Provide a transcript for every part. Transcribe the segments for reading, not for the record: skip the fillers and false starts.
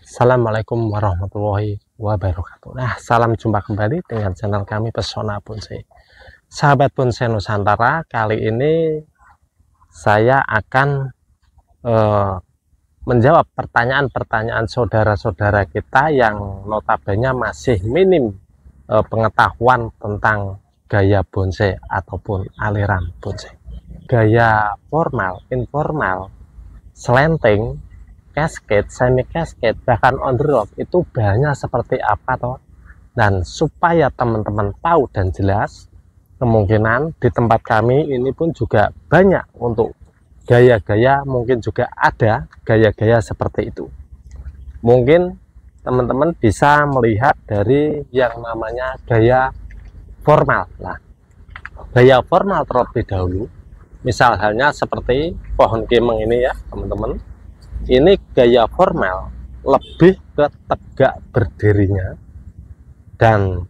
Assalamualaikum warahmatullahi wabarakatuh. Nah, salam jumpa kembali dengan channel kami Pesona Bonsai. Sahabat Bonsai Nusantara, kali ini saya akan menjawab pertanyaan-pertanyaan saudara-saudara kita yang notabene masih minim pengetahuan tentang gaya bonsai ataupun aliran bonsai. Gaya formal, informal, slanting, cascade, semi cascade, bahkan on the rock itu bahannya seperti apa toh? Dan supaya teman-teman tahu dan jelas, kemungkinan di tempat kami ini pun juga banyak untuk gaya-gaya, mungkin juga ada gaya-gaya seperti itu. Mungkin teman-teman bisa melihat dari yang namanya gaya formal. Nah, gaya formal terlebih dahulu, misal halnya seperti pohon kimeng ini ya teman-teman. Ini gaya formal lebih ke tegak berdirinya, dan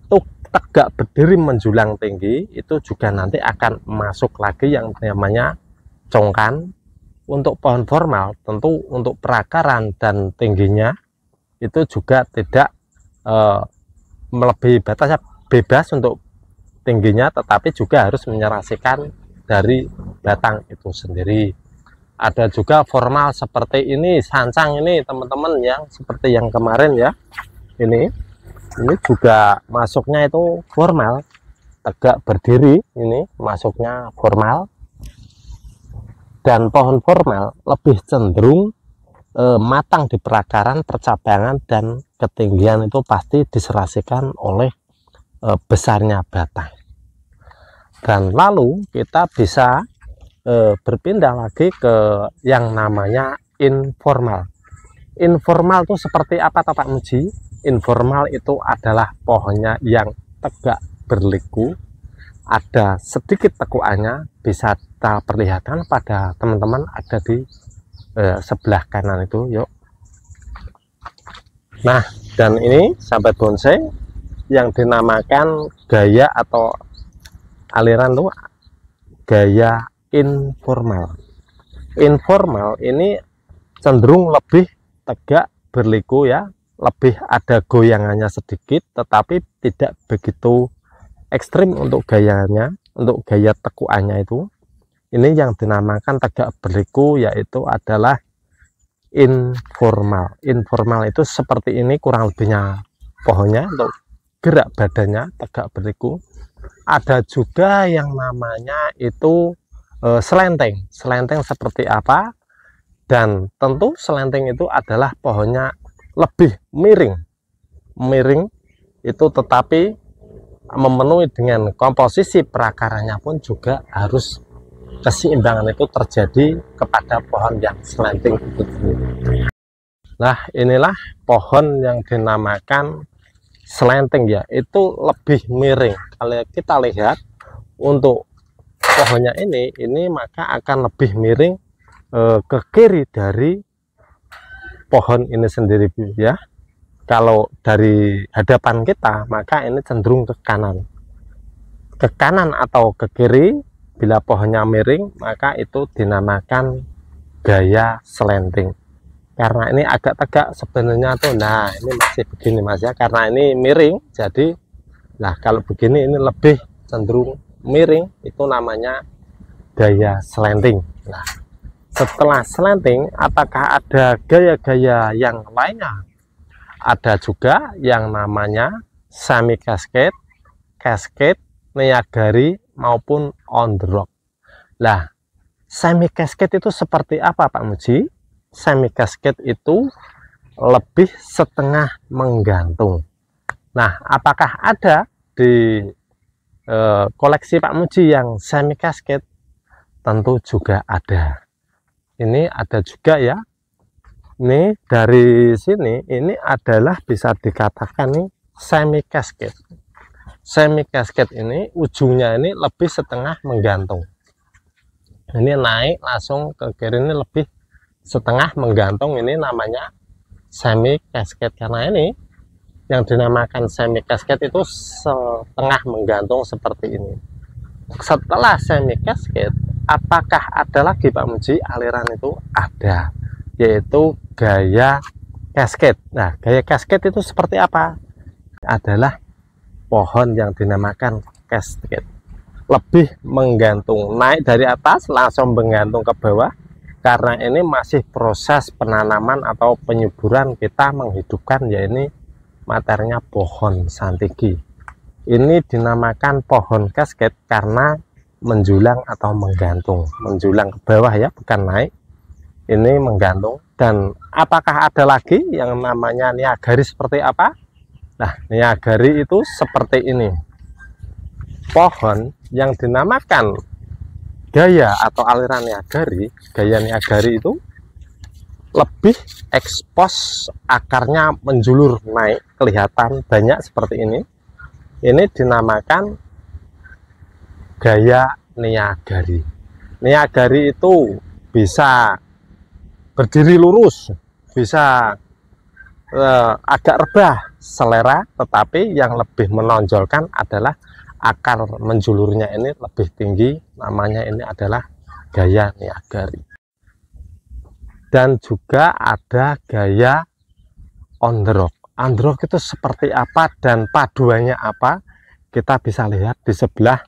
untuk tegak berdiri menjulang tinggi itu juga nanti akan masuk lagi yang namanya congkan. Untuk pohon formal tentu untuk perakaran dan tingginya itu juga tidak melebihi batasnya, bebas untuk tingginya, tetapi juga harus menyerasikan dari batang itu sendiri. Ada juga formal seperti ini, sancang ini teman-teman, yang seperti yang kemarin ya, ini juga masuknya itu formal, tegak berdiri, ini masuknya formal. Dan pohon formal lebih cenderung matang di perakaran, percabangan, dan ketinggian itu pasti diserasikan oleh besarnya batang. Dan lalu kita bisa berpindah lagi ke yang namanya informal. Informal itu seperti apa Pak Muji? Informal itu adalah pohonnya yang tegak berliku, ada sedikit tekukannya, bisa kita perlihatkan pada teman-teman, ada di sebelah kanan itu. Yuk. Nah, dan ini sahabat bonsai yang dinamakan gaya atau aliran tuh gaya informal. Informal ini cenderung lebih tegak berliku ya, lebih ada goyangannya sedikit, tetapi tidak begitu ekstrim untuk gayanya, untuk gaya tekukannya itu. Ini yang dinamakan tegak berliku, yaitu adalah informal. Informal itu seperti ini kurang lebihnya pohonnya, untuk gerak badannya tegak berliku. Ada juga yang namanya itu slanting. Slanting seperti apa? Dan tentu slanting itu adalah pohonnya lebih miring. Miring itu tetapi memenuhi dengan komposisi perakarannya pun juga harus keseimbangan itu terjadi kepada pohon yang slanting itu. Nah, inilah pohon yang dinamakan slanting ya, itu lebih miring. Kalau kita lihat untuk pohonnya ini maka akan lebih miring ke kiri dari pohon ini sendiri ya. Kalau dari hadapan kita maka ini cenderung ke kanan atau ke kiri. Bila pohonnya miring maka itu dinamakan gaya slanting. Karena ini agak tegak sebenarnya tuh, nah ini masih begini mas ya, karena ini miring, jadi nah kalau begini ini lebih cenderung miring, itu namanya gaya slanting. Nah, setelah slanting apakah ada gaya-gaya yang lainnya? Ada juga yang namanya semi cascade, cascade, niagari, maupun on the rock. Nah, semi cascade itu seperti apa Pak Muji? Semi cascade itu lebih setengah menggantung. Nah, apakah ada di koleksi Pak Muji yang semi cascade? Tentu juga ada. Ini ada juga ya. Ini dari sini ini adalah bisa dikatakan nih semi cascade. Semi cascade ini ujungnya ini lebih setengah menggantung. Ini naik langsung ke kiri, ini lebih setengah menggantung, ini namanya semi cascade. Karena ini yang dinamakan semi cascade itu setengah menggantung seperti ini. Setelah semi cascade, apakah ada lagi Pak Muji aliran itu? Ada, yaitu gaya cascade. Nah, gaya cascade itu seperti apa? Adalah pohon yang dinamakan cascade. Lebih menggantung, naik dari atas langsung menggantung ke bawah, karena ini masih proses penanaman atau penyuburan, kita menghidupkan ya ini materinya pohon santigi. Ini dinamakan pohon cascade karena menjulang atau menggantung, menjulang ke bawah ya, bukan naik. Ini menggantung. Dan apakah ada lagi yang namanya niagari seperti apa? Nah, niagari itu seperti ini. Pohon yang dinamakan gaya atau aliran niagari, gaya niagari itu lebih ekspos, akarnya menjulur naik, kelihatan banyak seperti ini. Ini dinamakan gaya niagari. Niagari itu bisa berdiri lurus, bisa agak rebah selera, tetapi yang lebih menonjolkan adalah akar menjulurnya ini lebih tinggi, namanya ini adalah gaya niagari. Dan juga ada gaya on the rock. On the rock itu seperti apa dan paduannya apa, kita bisa lihat di sebelah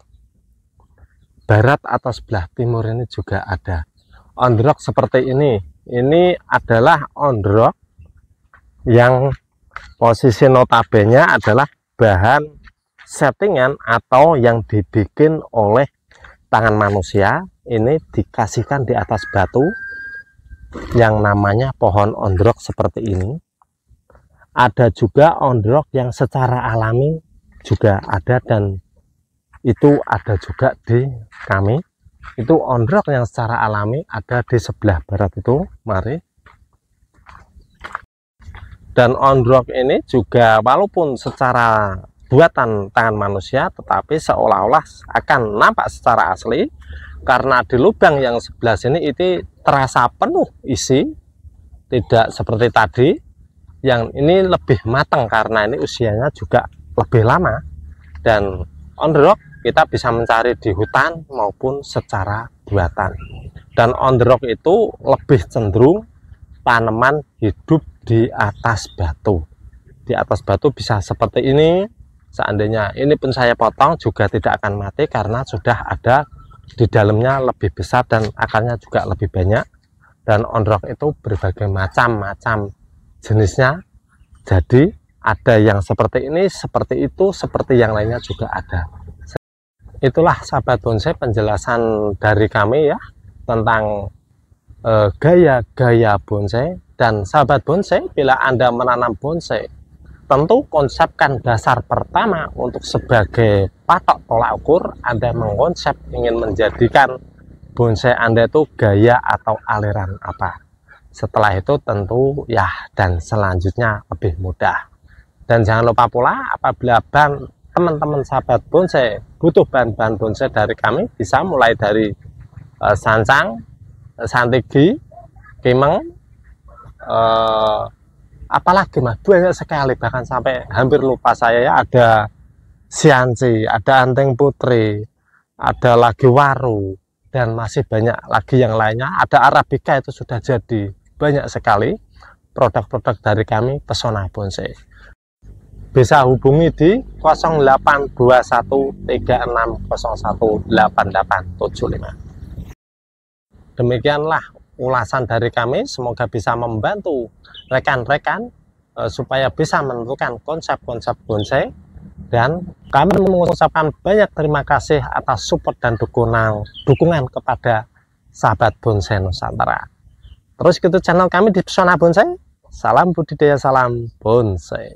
barat atau sebelah timur ini juga ada. On the rock seperti ini. Ini adalah on the rock yang posisi notabene adalah bahan settingan atau yang dibikin oleh tangan manusia. Ini dikasihkan di atas batu yang namanya pohon on the rock seperti ini. Ada juga on the rock yang secara alami juga ada, dan itu ada juga di kami. Itu on the rock yang secara alami ada di sebelah barat itu, mari. Dan on the rock ini juga walaupun secara buatan tangan manusia, tetapi seolah-olah akan nampak secara asli karena di lubang yang sebelah sini itu terasa penuh isi, tidak seperti tadi. Yang ini lebih matang karena ini usianya juga lebih lama. Dan on the rock kita bisa mencari di hutan maupun secara buatan. Dan on the rock itu lebih cenderung tanaman hidup di atas batu. Di atas batu bisa seperti ini. Seandainya ini pun saya potong juga tidak akan mati karena sudah ada di dalamnya lebih besar dan akarnya juga lebih banyak. Dan on the rock itu berbagai macam jenisnya. Jadi ada yang seperti ini, seperti itu, seperti yang lainnya juga ada. Itulah sahabat bonsai penjelasan dari kami ya tentang gaya-gaya bonsai. Dan sahabat bonsai, bila Anda menanam bonsai, tentu konsepkan dasar pertama untuk sebagai patok tolak ukur. Anda mengkonsep ingin menjadikan bonsai Anda itu gaya atau aliran apa. Setelah itu tentu ya, dan selanjutnya lebih mudah. Dan jangan lupa pula apabila teman-teman sahabat bonsai butuh bahan-bahan bonsai dari kami, bisa mulai dari sancang, santigi, kimeng, apalagi mas, banyak sekali, bahkan sampai hampir lupa saya ya. Ada sianci, ada anteng putri, ada lagi waru, dan masih banyak lagi yang lainnya. Ada arabica, itu sudah jadi. Banyak sekali produk-produk dari kami Pesona Bonsai. Bisa hubungi di 082136018875. Demikianlah ulasan dari kami, semoga bisa membantu rekan-rekan supaya bisa menentukan konsep-konsep bonsai. Dan kami mengucapkan banyak terima kasih atas support dan dukungan kepada sahabat bonsai Nusantara. Terus ikuti channel kami di Pesona Bonsai. Salam budidaya, salam bonsai.